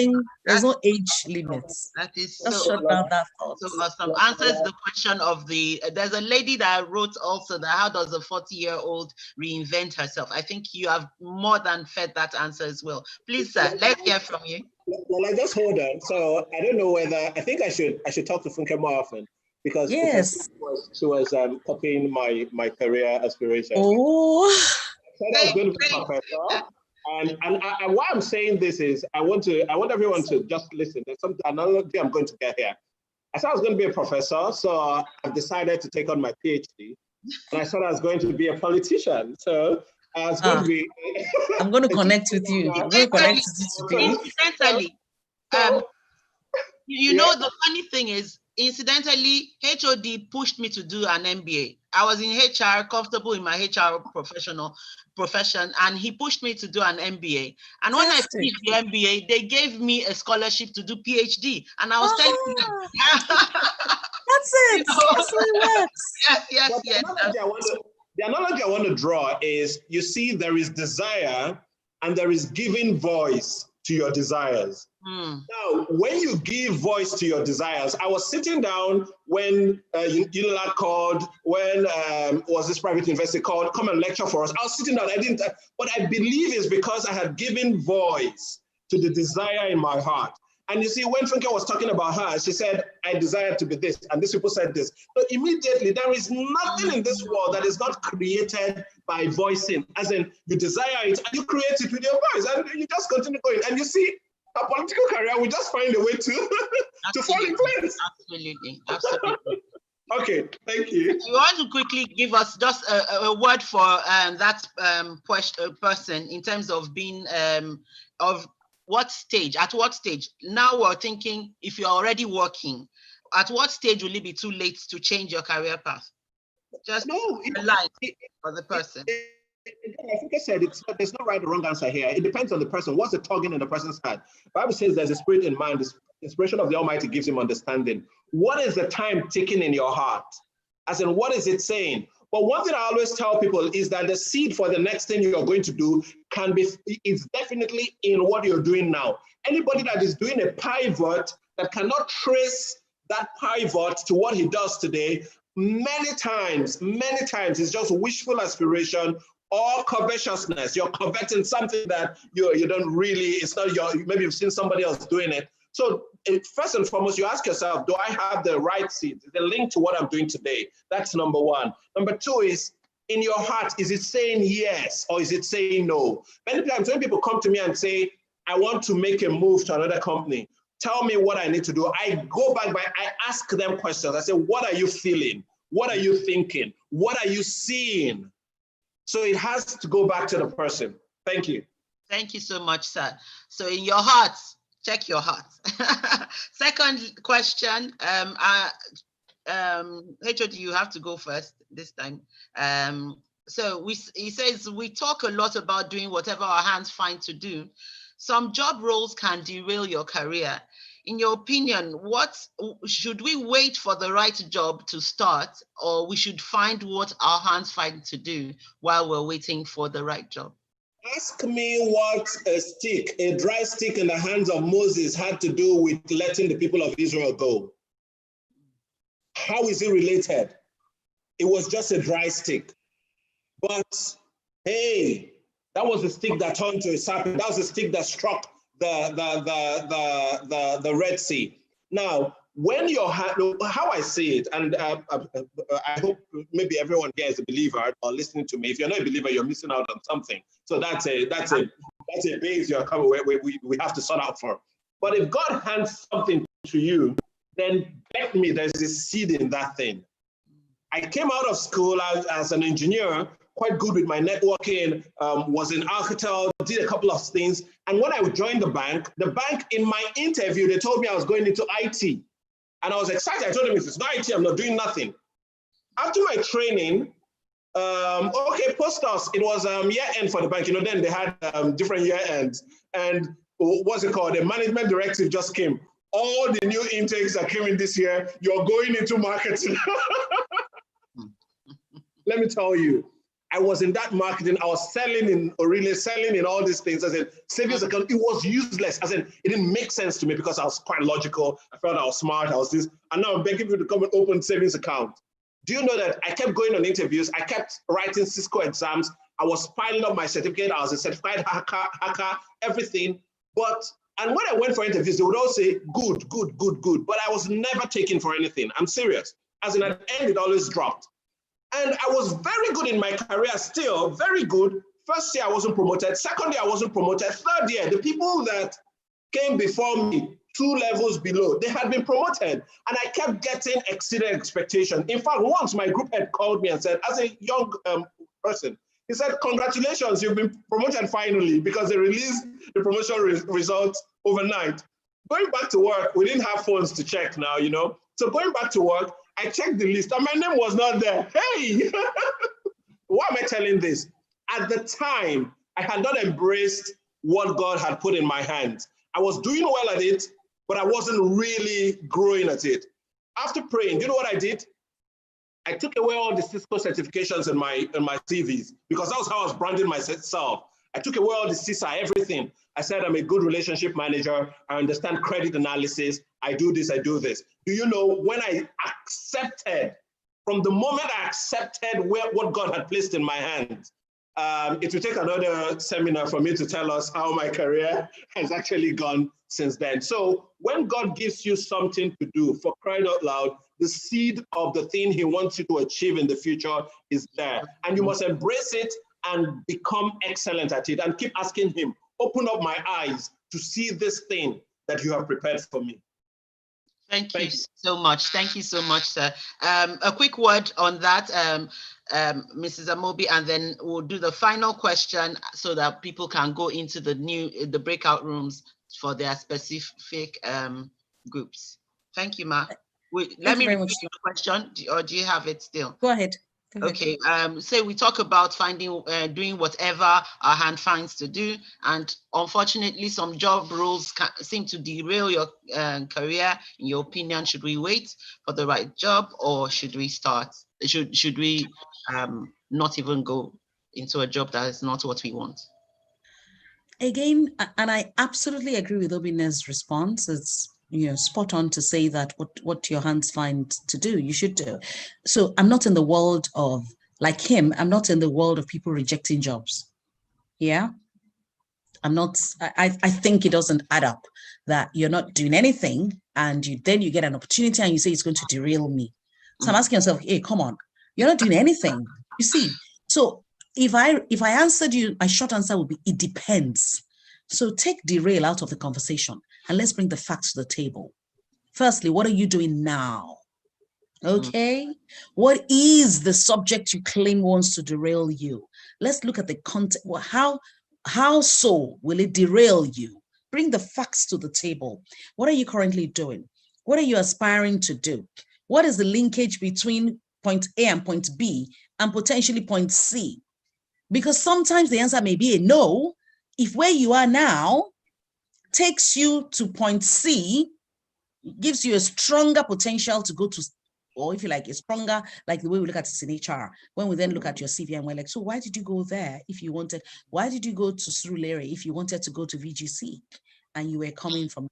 There's no age limits. That is just shut down that thought. So awesome. Answers the question of there's a lady that wrote also that how does a 40-year-old reinvent herself? I think you have more than fed that answer as well. Please, sir, let's hear from you. Well, I just hold on. So I don't know whether, I think I should talk to Funke more often because she was copying my career aspiration. Oh. I was going to be a professor. And why I'm saying this is I want everyone to just listen. There's some analogy I'm going to get here. I said I was going to be a professor, so I've decided to take on my PhD. and I thought I was going to be a politician. So I was going to be. I'm going to connect with you. I'm going to connect with you today. Incidentally, you know, the funny thing is, incidentally, HOD pushed me to do an MBA. I was in HR, comfortable in my HR profession, and he pushed me to do an MBA. And when I finished the MBA, they gave me a scholarship to do PhD. And I was telling them, that's it. That's how it works. Yes. The analogy I want to draw is, you see, there is desire and there is giving voice to your desires. Now, when you give voice to your desires, I was sitting down when Unilag called, when was this private university called, come and lecture for us. I was sitting down, but I believe it's because I had given voice to the desire in my heart. And you see, when Funke was talking about her, she said, I desire to be this, and these people said this. So immediately, there is nothing in this world that is not created by voicing. As in, you desire it, and you create it with your voice, and you just continue going. And you see, a political career, we just find a way to, to fall in place. Absolutely. Okay, thank you. You want to quickly give us just a word for that person in terms of being, of what stage, at what stage? Now we're thinking, if you're already working, at what stage will it be too late to change your career path? Just a line for the person. I think I said there's no right or wrong answer here. It depends on the person. What's the tugging in the person's heart? The Bible says there's a spirit in man. The inspiration of the Almighty gives him understanding. What is the time ticking in your heart? As in, what is it saying? But one thing I always tell people is that the seed for the next thing you're going to do is definitely in what you're doing now. Anybody that is doing a pivot that cannot trace that pivot to what he does today, many times, it's just wishful aspiration or covetousness. You're coveting something that you don't really, it's not your, maybe you've seen somebody else doing it. So first and foremost, you ask yourself, do I have the right seed? The link to what I'm doing today? That's number one. Number two is, in your heart, is it saying yes or is it saying no? Many times when people come to me and say, I want to make a move to another company, tell me what I need to do. I go back, I ask them questions. I say, what are you feeling? What are you thinking? What are you seeing? So it has to go back to the person. Thank you. Thank you so much, sir. So in your heart, check your heart. Second question, HOD, you have to go first this time. So he says, we talk a lot about doing whatever our hands find to do. Some job roles can derail your career. In your opinion, should we wait for the right job to start, or we should find what our hands find to do while we're waiting for the right job? Ask me what a dry stick in the hands of Moses had to do with letting the people of Israel go. How is it related? It was just a dry stick. But hey, that was the stick that turned to a serpent. That was the stick that struck the Red Sea. Now, when your hand, how I see it, and I hope maybe everyone here is a believer or listening to me. If you're not a believer, you're missing out on something. So that's a base you're coming we have to sort out for. But if God hands something to you, then bet me there's a seed in that thing. I came out of school as an engineer, quite good with my networking, was in Alcatel, did a couple of things. And when I joined the bank in my interview, they told me I was going into IT. And I was excited. I told them, if it's not IT, I'm not doing nothing. After my training, okay, post us. It was year end for the bank. You know, then they had different year ends. And what's it called? The management directive just came. All the new intakes that came in this year, you're going into marketing. Let me tell you, I was in that marketing. I was selling in all these things. I said, savings account, it was useless. I said, it didn't make sense to me because I was quite logical. I felt I was smart. I was this. And now I'm begging people to come and open savings account. Do you know that I kept going on interviews? I kept writing Cisco exams. I was piling up my certificate. I was a certified hacker, everything. And when I went for interviews, they would all say, good, good, good, good. But I was never taken for anything. I'm serious. As in, at the end, it always dropped. And I was very good in my career still, very good. First year, I wasn't promoted. Second year, I wasn't promoted. Third year, the people that came before me 2 levels below. They had been promoted, and I kept getting exceeded expectation. In fact, once my group head called me and said, as a young person, he said, congratulations, you've been promoted finally, because they released the promotion results overnight. Going back to work, we didn't have phones to check now, you know. So going back to work, I checked the list and my name was not there. Hey, why am I telling this? At the time, I had not embraced what God had put in my hands. I was doing well at it, but I wasn't really growing at it. After praying, you know what I did? I took away all the Cisco certifications in my CVs, because that was how I was branding myself. I took away all the CISA, everything. I said, I'm a good relationship manager. I understand credit analysis. I do this, I do this. Do you know, when I accepted, from the moment I accepted what God had placed in my hands, it will take another seminar for me to tell us how my career has actually gone since then. So when God gives you something to do, for crying out loud, the seed of the thing he wants you to achieve in the future is there. And you must embrace it and become excellent at it, and keep asking him, open up my eyes to see this thing that you have prepared for me. Thank you so much. Thank you so much, sir. A quick word on that, Mrs. Amobi, and then we'll do the final question so that people can go into the breakout rooms for their specific groups. Thank you, Ma. Let me repeat the question, or do you have it still? Go ahead. Okay, so we talk about finding, doing whatever our hand finds to do, and unfortunately some job roles seem to derail your career. In your opinion, should we wait for the right job, or should we start? Should we not even go into a job that is not what we want? Again, and I absolutely agree with Obinna's response. It's spot on to say that what your hands find to do, you should do. So I'm not in the world of, like him, I'm not in the world of people rejecting jobs. Yeah. I'm not, I think it doesn't add up that you're not doing anything and then you get an opportunity and you say it's going to derail me. So I'm asking myself, hey, come on, you're not doing anything. You see, so if I answered you, my short answer would be, it depends. So take derail out of the conversation and let's bring the facts to the table. Firstly, what are you doing now? Okay. What is the subject you claim wants to derail you? Let's look at the content. Well, how so will it derail you? Bring the facts to the table. What are you currently doing? What are you aspiring to do? What is the linkage between point A and point B and potentially point C? Because sometimes the answer may be a no, if where you are now takes you to point C, gives you a stronger potential to go to, or if you like, a stronger, like the way we look at it in HR, when we then look at your CV and we're like, so why did you go there if you wanted, why did you go to Surulere if you wanted to go to VGC and you were coming from,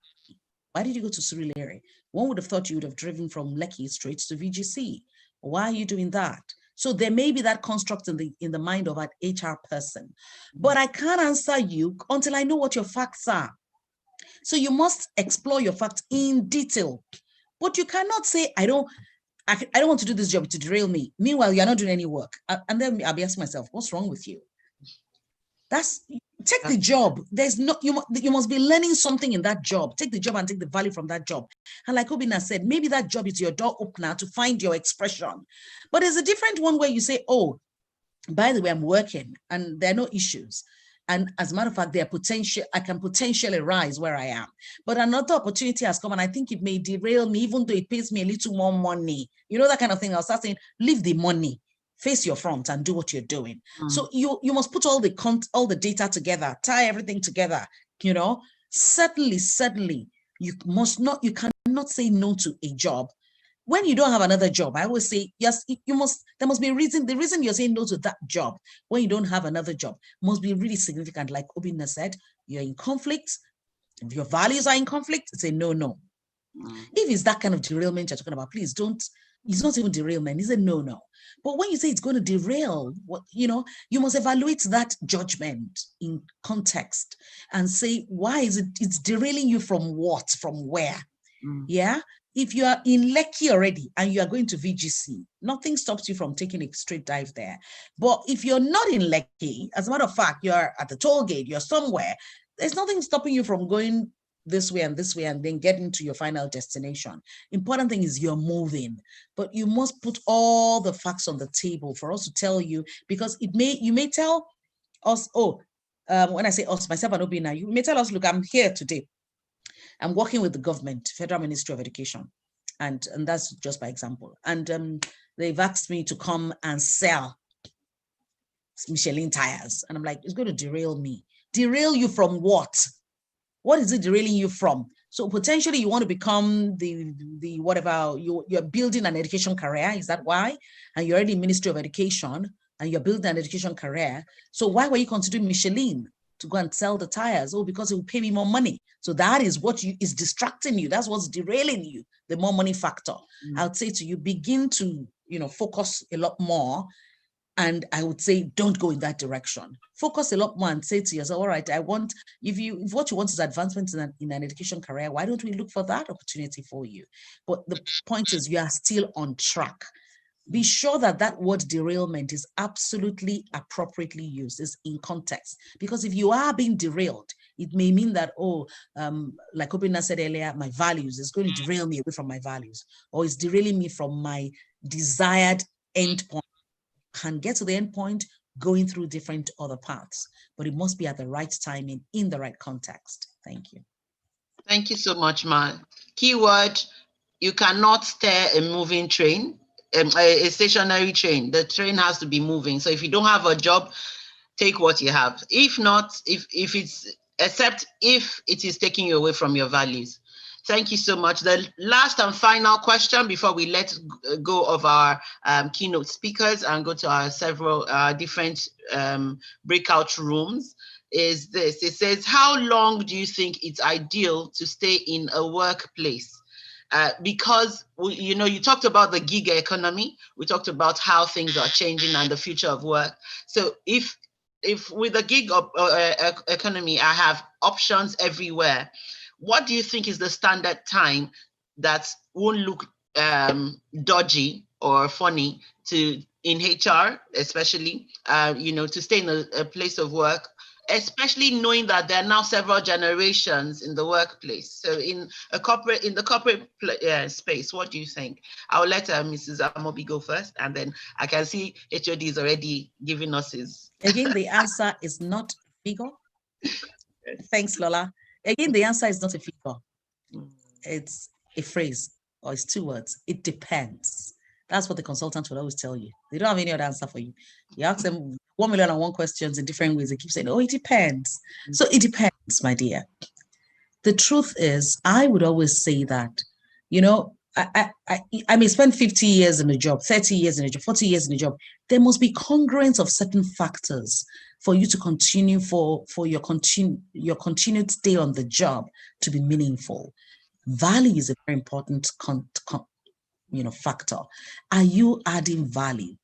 why did you go to Surulere? One would have thought you would have driven from Lekki straight to VGC. Why are you doing that? So there may be that construct in the mind of an HR person, but I can't answer you until I know what your facts are. So you must explore your facts in detail, but you cannot say, I don't want to do this job to derail me. Meanwhile, you're not doing any work. And then I'll be asking myself, what's wrong with you? Take the job. There's no, you must be learning something in that job. Take the job and take the value from that job. And like Obinna said, maybe that job is your door opener to find your expression. But there's a different one where you say, oh, by the way, I'm working and there are no issues. And as a matter of fact, I can potentially rise where I am. But another opportunity has come and I think it may derail me, even though it pays me a little more money. You know, that kind of thing. I'll start saying, leave the money, face your front and do what you're doing. So you must put all the data together, tie everything together, you know. Certainly, you cannot say no to a job. When you don't have another job, I always say, yes, there must be a reason. The reason you're saying no to that job when you don't have another job must be really significant. Like Obinna said, you're in conflict. If your values are in conflict, it's a no. If it's that kind of derailment you're talking about, please don't, it's not even derailment, it's a no. But when you say it's going to derail, you must evaluate that judgment in context and say, why is it's derailing you from what, from where? Yeah. If you are in Lekki already and you are going to VGC, nothing stops you from taking a straight dive there. But if you're not in Lekki, as a matter of fact, you're at the toll gate, you're somewhere, there's nothing stopping you from going this way and then get into your final destination. Important thing is you're moving, but you must put all the facts on the table for us to tell you, because you may tell us, when I say us, myself and Obina, you may tell us, look, I'm here today. I'm working with the government, Federal Ministry of Education. And that's just by example. And they've asked me to come and sell Michelin tires. And I'm like, it's going to derail me. Derail you from what? What is it derailing you from? So potentially you want to become the whatever, you're building an education career. Is that why? And you're already Ministry of Education and you're building an education career. So why were you considering Michelin to go and sell the tires? Oh, because it will pay me more money. So that is what is distracting you. That's what's derailing you, the more money factor. I would say to you, begin to, focus a lot more. And I would say, don't go in that direction. Focus a lot more and say to yourself, all right, if what you want is advancement in an education career, why don't we look for that opportunity for you? But the point is, you are still on track. Be sure that word derailment is absolutely appropriately used, is in context. Because if you are being derailed, it may mean that, like Obina said earlier, my values is going to derail me away from my values, or it's derailing me from my desired endpoint. Can get to the end point going through different other paths, but it must be at the right timing in the right context. Thank you. Thank you so much, man. Keyword, you cannot steer a moving train, a stationary train. The train has to be moving. So if you don't have a job, take what you have. If not, except if it is taking you away from your values. Thank you so much. The last and final question before we let go of our keynote speakers and go to our several different breakout rooms is this. It says, how long do you think it's ideal to stay in a workplace? Because, you talked about the gig economy. We talked about how things are changing and the future of work. So if with the gig economy, I have options everywhere, what do you think is the standard time that won't look dodgy or funny in HR, especially, to stay in a place of work, especially knowing that there are now several generations in the workplace? So in the corporate space, what do you think? I'll let Mrs. Amobi go first, and then I can see HOD is already giving us his. Again, the answer is not a figure. Thanks, Lola. Again, the answer is not a figure. It's a phrase, or it's 2 words. It depends. That's what the consultant will always tell you. They don't have any other answer for you. You ask them 1,000,001 questions in different ways. They keep saying, oh, it depends. So it depends, my dear. The truth is, I would always say that, I may spend 50 years in a job, 30 years in a job, 40 years in a job. There must be congruence of certain factors for you to continue, for your continued stay on the job to be meaningful. Value is a very important factor. Are you adding value?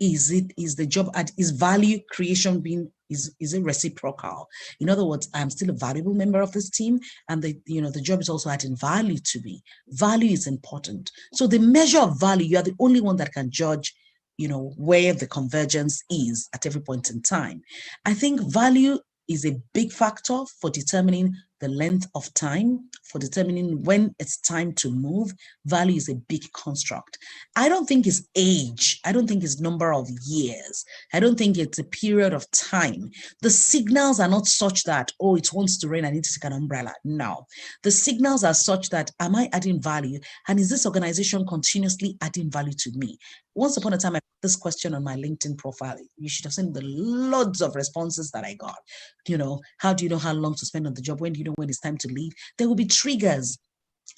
Is the job is value creation is it reciprocal? In other words, I'm still a valuable member of this team, and the job is also adding value to me. Value is important. So the measure of value, you are the only one that can judge, where the convergence is at every point in time. I think value is a big factor for determining the length of time, for determining when it's time to move. Value is a big construct. I don't think it's age. I don't think it's number of years. I don't think it's a period of time. The signals are not such that, it wants to rain, I need to take an umbrella. No. The signals are such that, am I adding value? And is this organization continuously adding value to me? Once upon a time, I put this question on my LinkedIn profile. You should have seen the loads of responses that I got. How do you know how long to spend on the job? When do you know when it's time to leave? There will be triggers.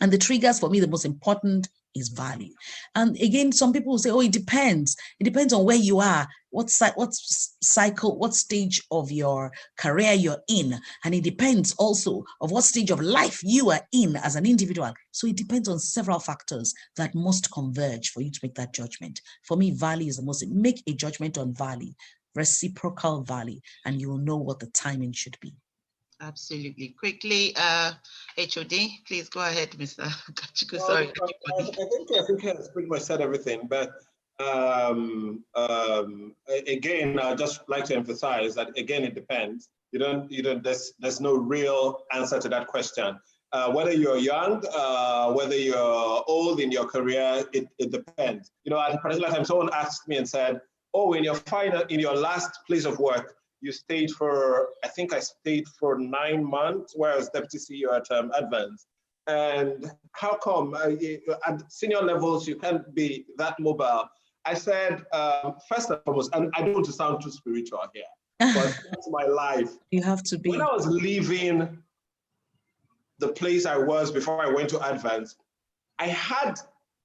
And the triggers for me, the most important is value. And again, some people will say, it depends. It depends on where you are, what cycle, what stage of your career you're in. And it depends also of what stage of life you are in as an individual. So it depends on several factors that must converge for you to make that judgment. For me, value is the most. Make a judgment on value, reciprocal value, and you will know what the timing should be. Absolutely. Quickly, HOD, please go ahead, Mr. Kachiku. Sorry. I think has pretty much said everything, but again, I just like to emphasize that, again, it depends. There's no real answer to that question. Whether you're young, whether you're old in your career, it depends. At a particular time, someone asked me and said, "Oh, in your last place of work, you stayed for, I think I stayed for 9 months, where I was deputy CEO at Advance. And how come at senior levels you can't be that mobile?" I said, first and foremost, and I don't want to sound too spiritual here, but that's my life. You have to be. When I was leaving the place I was before I went to Advance, I had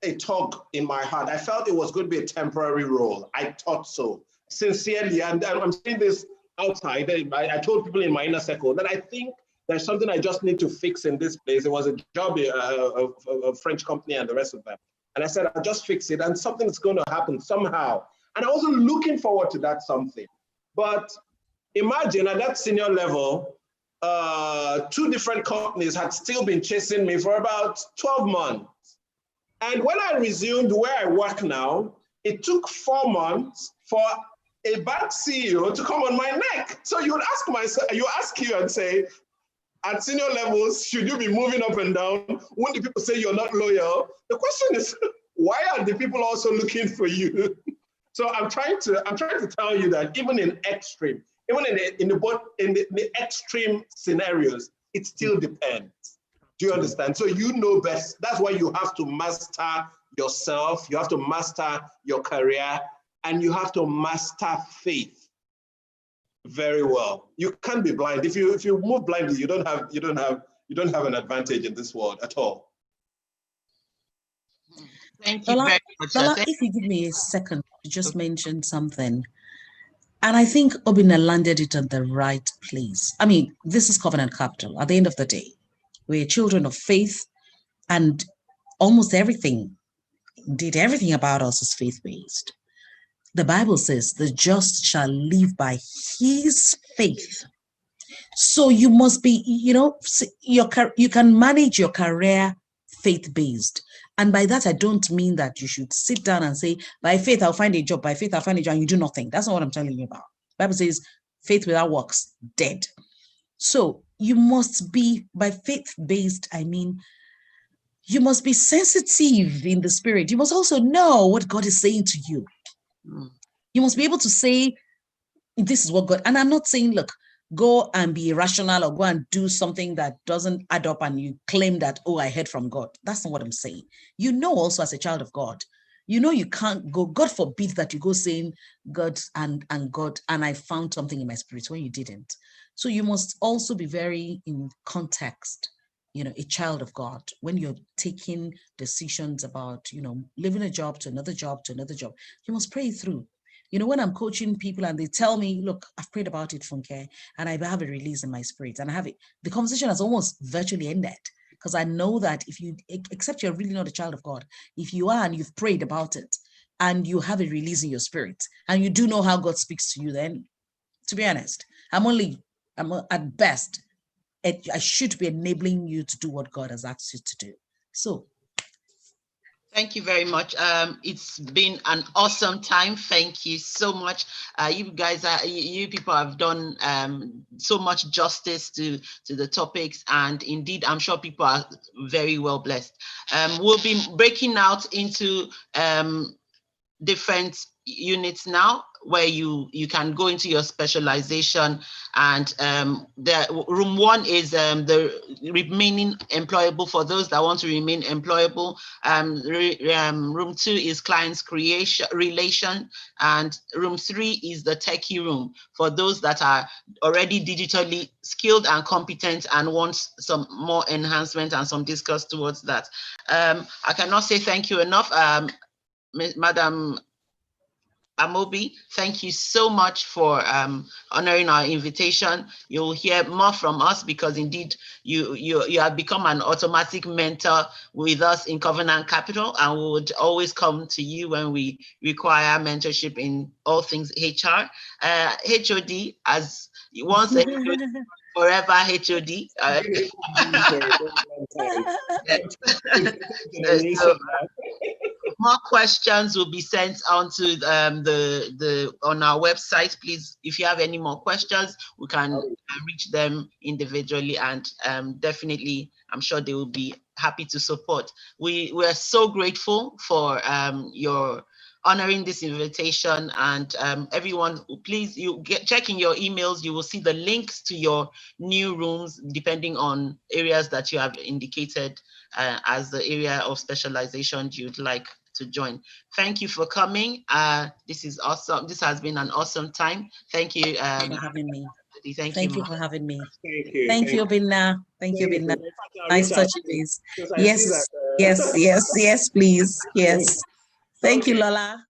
a tug in my heart. I felt it was going to be a temporary role. I thought so, sincerely. And I'm saying this outside. I told people in my inner circle that I think there's something I just need to fix in this place. It was a job, a French company and the rest of them. And I said, I'll just fix it and something's going to happen somehow. And I wasn't looking forward to that something. But imagine at that senior level, 2 different companies had still been chasing me for about 12 months. And when I resumed where I work now, it took 4 months for a bad CEO to come on my neck. So you ask you and say, at senior levels, should you be moving up and down? When the people say you're not loyal, the question is, why are the people also looking for you? So I'm trying to tell you that even in extreme, even in the extreme scenarios, it still depends. Do you understand? So you know best. That's why you have to master yourself. You have to master your career, and you have to master faith very well. You can't be blind. If you move blindly, you don't have an advantage in this world at all. Thank you very much. Bella, if you give me a second to just mention something. And I think Obina landed it at the right place. I mean, this is covenant capital. At the end of the day, we're children of faith, and almost everything about us is faith-based. The Bible says the just shall live by his faith. So you must be, you can manage your career faith-based. And by that, I don't mean that you should sit down and say, by faith, I'll find a job. By faith, I'll find a job, and you do nothing. That's not what I'm telling you about. The Bible says faith without works, dead. So you must be, by faith-based, I mean, you must be sensitive in the spirit. You must also know what God is saying to you. You must be able to say, this is what God, and I'm not saying, look, go and be irrational or go and do something that doesn't add up and you claim that, oh, I heard from God. That's not what I'm saying. You know, also as a child of God, you can't go, God forbid that you go saying God and God, and I found something in my spirit when you didn't. So you must also be very in context, a child of God, when you're taking decisions about, leaving a job to another job to another job, you must pray through. When I'm coaching people and they tell me, look, I've prayed about it, Funke, and I have a release in my spirit, and I have it, the conversation has almost virtually ended, because I know that if you, except you're really not a child of God, if you are and you've prayed about it and you have a release in your spirit and you do know how God speaks to you, then to be honest, I'm at best, I should be enabling you to do what God has asked you to do. So thank you very much. It's been an awesome time. Thank you so much. You guys, you people have done so much justice to the topics, and indeed, I'm sure people are very well blessed. We'll be breaking out into different units now, where you can go into your specialization, and the room 1 is the remaining employable, for those that want to remain employable. Room 2 is clients relation, and room 3 is the techie room for those that are already digitally skilled and competent and want some more enhancement and some discuss towards that. I cannot say thank you enough. Madam Amobi, thank you so much for honoring our invitation. You'll hear more from us, because indeed you have become an automatic mentor with us in Covenant Capital, and we would always come to you when we require mentorship in all things HR. HOD, as once a forever HOD. more questions will be sent onto on our website. Please, if you have any more questions, we can reach them individually, and definitely, I'm sure they will be happy to support. We're so grateful for your honoring this invitation, and everyone, please, check in your emails. You will see the links to your new rooms depending on areas that you have indicated as the area of specialization you'd like to join. Thank you for coming. This is awesome. This has been an awesome time. Thank you for having me. Thank you for having me. Thank you. Thank you, Binna. Thank you, Binna. Nice touching base. Yes, yes, please. Yes. Thank you, Lola.